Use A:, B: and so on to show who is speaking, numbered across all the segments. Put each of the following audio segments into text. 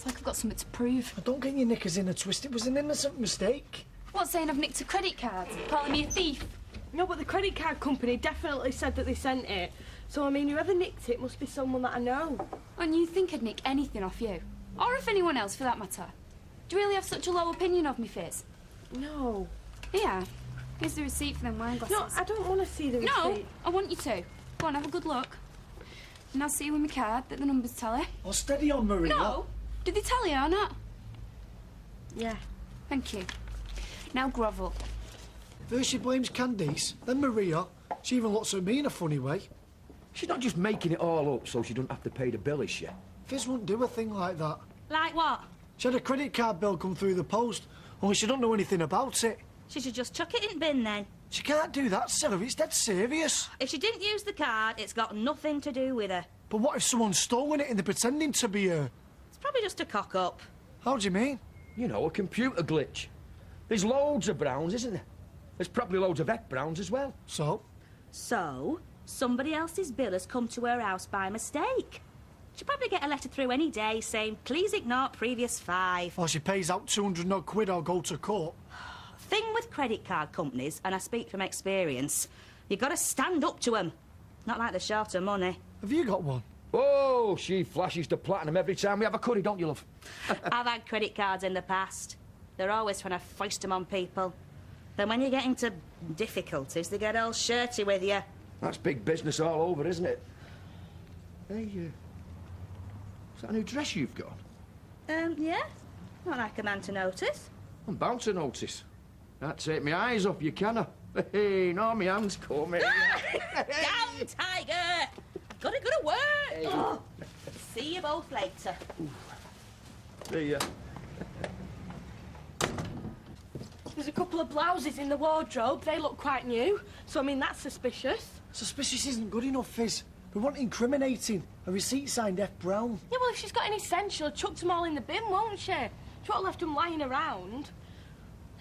A: like I've got something to prove.
B: I don't get your knickers in a twist. It was an innocent mistake.
A: What, saying I've nicked a credit card? Calling me a thief?
C: No, but the credit card company definitely said that they sent it. So, I mean, whoever nicked it must be someone that I know.
A: And you think I'd nick anything off you? Or off anyone else, for that matter? Do you really have such a low opinion of me, Fizz?
C: No.
A: Yeah. Here's the receipt for them wine glasses.
C: No, I don't want to see the receipt.
A: No, I want you to. Go on, have a good look. And I'll see you with my card that the numbers tell her.
B: Oh, steady on, Maria.
A: No! Did they tell you or not?
C: Yeah.
A: Thank you. Now grovel.
B: First she blames Candice, then Maria. She even looks at me in a funny way.
D: She's not just making it all up so she doesn't have to pay the bill, is she?
B: Fizz wouldn't do a thing like that.
E: Like what?
B: She had a credit card bill come through the post, only she don't know anything about it.
E: She should just chuck it in bin then.
B: She can't do that, Cilla. It's dead serious.
E: If she didn't use the card, it's got nothing to do with her.
B: But what if someone's stolen it and they're pretending to be her?
E: It's probably just a cock-up.
B: How do you mean?
D: You know, a computer glitch. There's loads of Browns, isn't there? There's probably loads of Browns as well.
B: So?
E: So, somebody else's bill has come to her house by mistake. She'll probably get a letter through any day saying, please ignore previous 5.
B: Or she pays out 200 odd quid or go to court.
E: Thing with credit card companies, and I speak from experience, you've got to stand up to them. Not like they're short of money.
B: Have you got one?
D: Oh, she flashes the platinum every time we have a curry, don't you, love?
E: I've had credit cards in the past. They're always trying to foist them on people. Then when you get into difficulties, they get all shirty with you.
D: That's big business all over, isn't it? Hey, is that a new dress you've got?
E: Yeah. Not like a man to notice.
D: I'm bound to notice. Can't take my eyes off you, can I? Hey, no, my hand's coming.
E: Down, Tiger! Gotta go to work!
D: Hey.
E: Oh. See you both later.
D: See ya.
C: There's a couple of blouses in the wardrobe. They look quite new. So, I mean, that's suspicious.
B: Suspicious isn't good enough, Fizz. We want incriminating. A receipt signed F. Brown.
C: Yeah, well, if she's got any sense, she'll have chucked them all in the bin, won't she? She won't have left them lying around.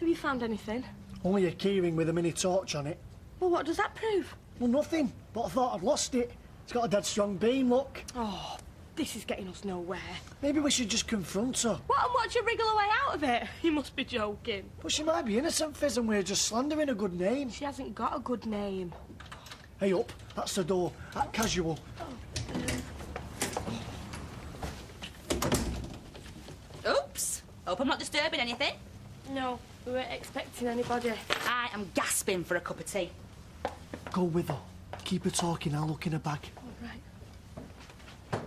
C: Have you found anything?
B: Only a keyring with a mini torch on it.
C: Well, what does that prove?
B: Well, nothing. But I thought I'd lost it. It's got a dead strong beam, look.
C: Oh, this is getting us nowhere.
B: Maybe we should just confront her.
C: What, and watch her wriggle her way out of it? You must be joking.
B: But she might be innocent, Fizz, and we're just slandering a good name.
C: She hasn't got a good name.
B: Hey, up. That's the door. Act casual.
E: Oops. Hope I'm not disturbing anything.
C: No, we weren't expecting anybody.
E: I am gasping for a cup of tea.
B: Go with her. Keep her talking. I'll look in her bag.
C: All right.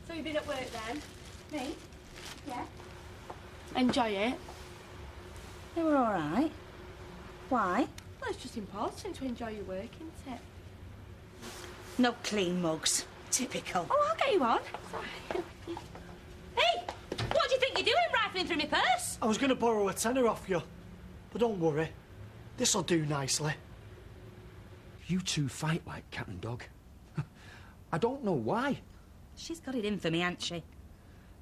C: So you've been at work then?
A: Me? Yeah.
C: Enjoy it?
E: They were all right. Why?
C: Well, it's just important to enjoy your work, isn't it?
E: No clean mugs. Typical.
C: Oh, I'll get you on.
E: Hey! What do you think you're doing, rifling through my purse?
B: I was going to borrow a tenner off you. But don't worry. This'll do nicely.
D: You two fight like cat and dog. I don't know why.
E: She's got it in for me, hasn't she?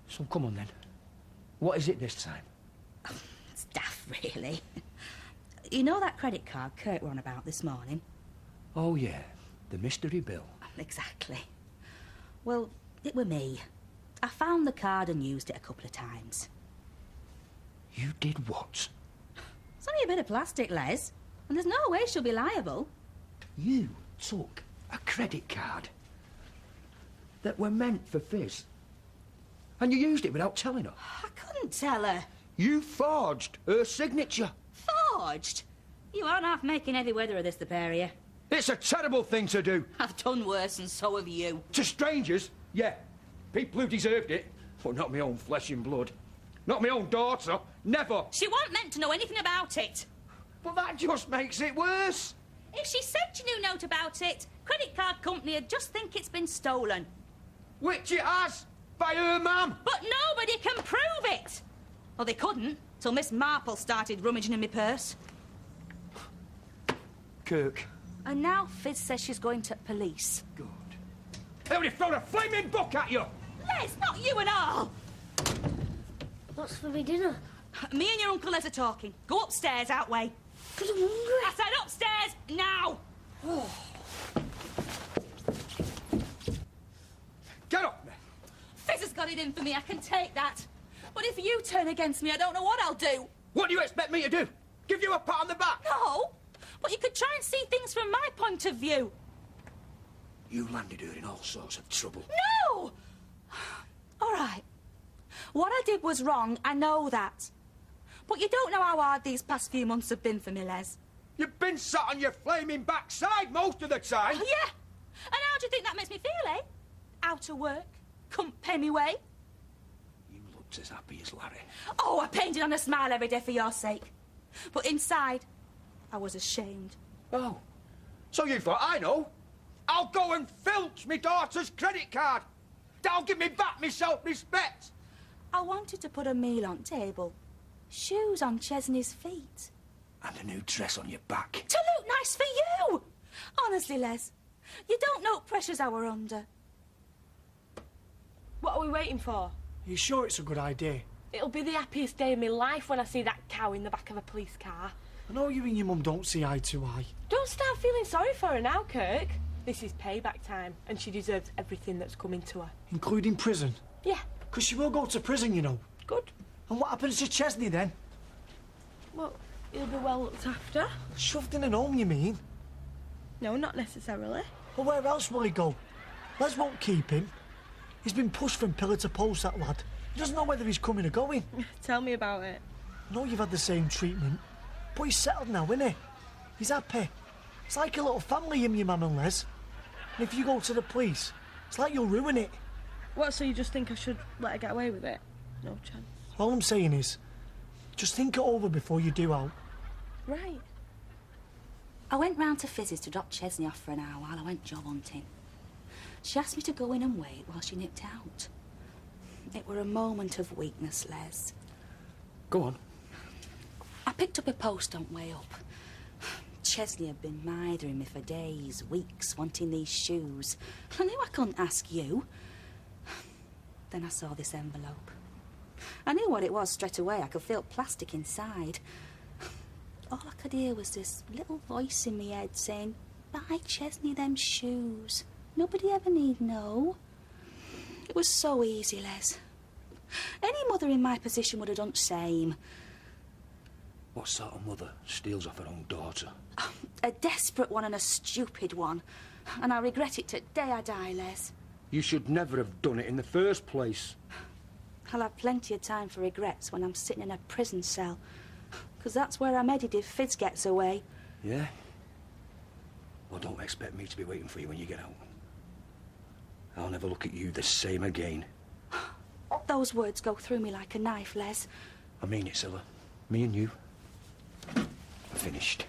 D: So come on then. What is it this time?
E: It's daft, really. You know that credit card Kurt were on about this morning?
D: Oh, yeah. The mystery bill.
E: Exactly. Well, it were me. I found the card and used it a couple of times.
D: You did what?
E: It's only a bit of plastic, Les. And there's no way she'll be liable.
D: You took a credit card that were meant for Fizz. And you used it without telling her.
E: I couldn't tell her.
D: You forged her signature.
E: Forged? You aren't half making heavy weather of this, the pair of you.
D: It's a terrible thing to do.
E: I've done worse, and so have you.
D: To strangers, yeah. People who deserved it. But not my own flesh and blood. Not my own daughter. Never.
E: She wasn't meant to know anything about it.
D: But that just makes it worse.
E: If she sent you a note about it, credit card company would just think it's been stolen.
D: Which it has. By her mum.
E: But nobody can prove it. Well, they couldn't, till Miss Marple started rummaging in my purse.
D: Kirk.
E: And now Fizz says she's going to police.
D: Good. They would have thrown a flaming book at you.
E: Les, not you and all.
F: What's for me dinner?
E: Me and your Uncle Les are talking. Go upstairs, outway.
F: 'Cause I'm hungry.
E: I said upstairs, now.
D: Get up, man.
E: Fizz has got it in for me, I can take that. But if you turn against me, I don't know what I'll do.
D: What do you expect me to do? Give you a pat on the back?
E: No, but you could try and see things from my point of view.
D: You landed her in all sorts of trouble.
E: No! All right. What I did was wrong, I know that. But you don't know how hard these past few months have been for me, Les.
D: You've been sat on your flaming backside most of the time.
E: Oh, yeah? And how do you think that makes me feel, eh? Out of work, couldn't pay me way.
D: You looked as happy as Larry.
E: Oh, I painted on a smile every day for your sake. But inside, I was ashamed.
D: Oh, so you thought, I know. I'll go and filch me daughter's credit card. That'll give me back me self-respect.
E: I wanted to put a meal on table, shoes on Chesney's feet.
D: And a new dress on your back.
E: To look nice for you! Honestly, Les, you don't know pressures I were under.
C: What are we waiting for?
B: Are you sure it's a good idea?
C: It'll be the happiest day of my life when I see that cow in the back of a police car.
B: I know you and your mum don't see eye to eye.
C: Don't start feeling sorry for her now, Kirk. This is payback time, and she deserves everything that's coming to her.
B: Including prison.
C: Yeah,
B: Because she will go to prison, you know.
C: good.
B: And what happens to Chesney then?
C: Well, he'll be well looked after.
B: Shoved in an home, you mean?
C: No, not necessarily.
B: Well, where else will he go? Les won't keep him. He's been pushed from pillar to post, that lad. He doesn't know whether he's coming or going.
C: Tell me about it.
B: I know you've had the same treatment, but he's settled now, isn't he? He's happy. It's like a little family, him, your mum and Les. And if you go to the police, it's like you'll ruin it.
C: What, so you just think I should let her get away with it? No chance.
B: All I'm saying is, just think it over before you do out.
C: Right.
E: I went round to Fizz's to drop Chesney off for an hour while I went job hunting. She asked me to go in and wait while she nipped out. It were a moment of weakness, Les.
D: Go on.
E: I picked up a post on way up. Chesney had been mithering me for days, weeks, wanting these shoes. I knew I couldn't ask you. Then I saw this envelope. I knew what it was straight away. I could feel plastic inside. All I could hear was this little voice in my head saying, "Buy Chesney them shoes. Nobody ever need know." It was so easy, Les. Any mother in my position would have done the same.
D: What sort of mother steals off her own daughter?
E: A desperate one and a stupid one. And I regret it to day I die, Les.
D: You should never have done it in the first place.
E: I'll have plenty of time for regrets when I'm sitting in a prison cell. Because that's where I'm headed if Fizz gets away.
D: Yeah? Well, don't expect me to be waiting for you when you get out. I'll never look at you the same again.
E: Those words go through me like a knife, Les.
D: I mean it, Cilla. Me and you. Finished.